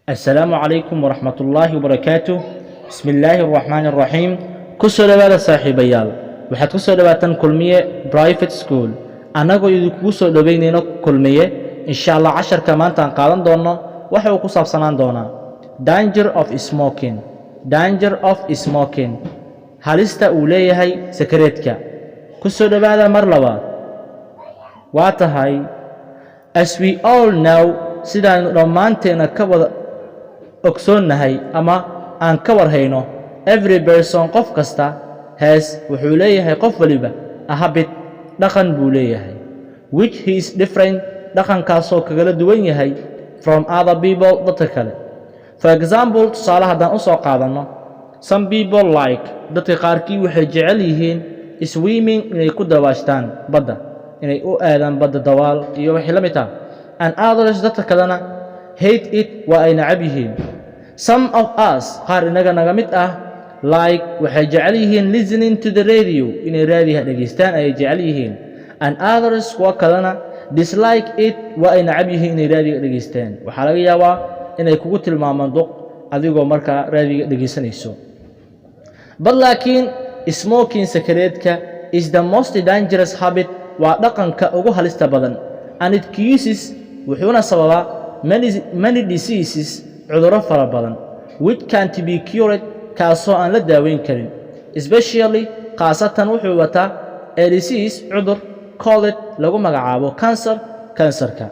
السلام عليكم ورحمة الله وبركاته. بسم الله الرحمن الرحيم. كسر بهذا صاحب يال waxaad ku soo dhawaataan kulmiye private school anagoo idinku soo dhaweynayno kulmiye insha Allah casharka maanta aan qaadan doono waxa uu ku saabsanaan doonaa danger of smoking halista uu leeyahay sakareedka. ku soo dhawaada mar labaad. waa tahay as we all know sidaan dhammaanteena ka wada ogsoonnahay ama aan ka warhayno every person qof kasta has wuxuu leeyahay qof waliba a habit dhaqan buu leeyahay which he is different dhaqankaasoo kagala duwan yahay from other people dadka kale. For example tusaale haddaan u soo qaadano some people like dadka qaarkii waxay jecel yihiin swimming inay ku dabaashtaan badda inay u aadaan badda dawaal iyo wixii la mid ah and others dadka kalena hate it waa ay nacab yihiin. Some of us qaar inaga naga mid ah like waxay jecel yihiin listening to the radio inay raadiyaha dhageystaan ay jecel yihiin and others kuwa kalena dislike it waa ay nacab yihiin inay raadiyaha dhageystaan. waxaa laga yaabaa inay kugu tilmaamaan duq adigoo markaa raadiyaha dhageysanayso. But laakiin smoking sakareedka is the most dangerous habit waa dhaqanka ugu halista badan and it causes wuxuuna sababaa many diseases cudurro fara badan which can't be cured kaasoo aan la daaweyn karin especially khaasatan wuxuu wataa a disease cudur called lagu magacaabo kansarka.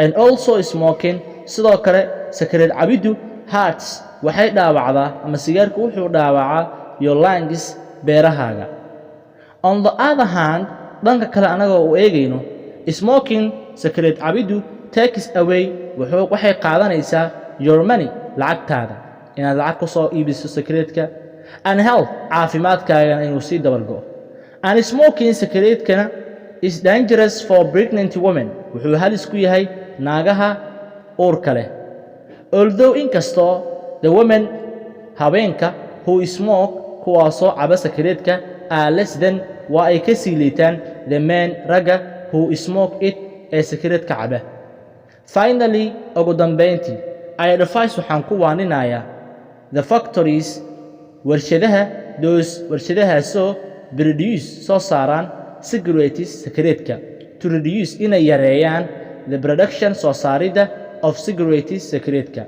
And also smoking sidoo kale sakareed cabiddu hurts waxay dhaawacdaa ama sigaarku wuxuu dhaawacaa your lungs beerahaaga. On the other hand dhanka kale anagoo u eegayno smoking sakareed cabiddu takes away waxay qaadanaysaa your money lacagtaada inaad lacag ku soo iibiso sakareedka and health caafimaadkaagana inuu sii dabargo. And smoking sakareedkana is dangerous for pregnant women wuxuu halis ku yahay naagaha uurka leh. Although inkastoo the women haweenka who smoke kuwaasoo caba sakareedka are less than waa ay ka sii liitaan the men ragga who smoke it ee sakareedka caba. Finally ugu dambeyntii I advise waxaan ku waaninayaa the factories warshadahaasoo produce soo saaraan cigarettes sakareedka to reduce inay yareeyaan the production soo saaridda of cigarettes sakareedka.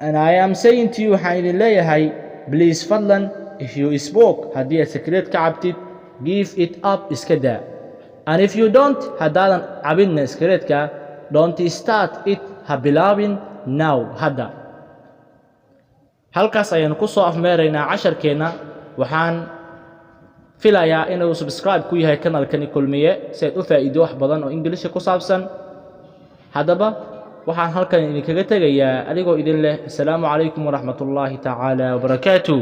And I am saying to you waxaan idin leeyahay please fadlan if you smoke haddii aad sakareed ka cabtid give it up iska daa and if you don't haddaadan cabinna sakareedka don't start it ha bilaabin now hadda. halkaas ayaanu ku soo afmeeraynaa casharkeenna. waxaan filayaa inuu subscribe ku yahay kanalkani kulmiye si aad u faa'iido wax badan oo Ingiriisi ku saabsan. haddaba waxaan halkan idinkaga tegayaa adigoo idin leh assalaamu calaykum waraxmatullaahi tacaala wabarakaatuh.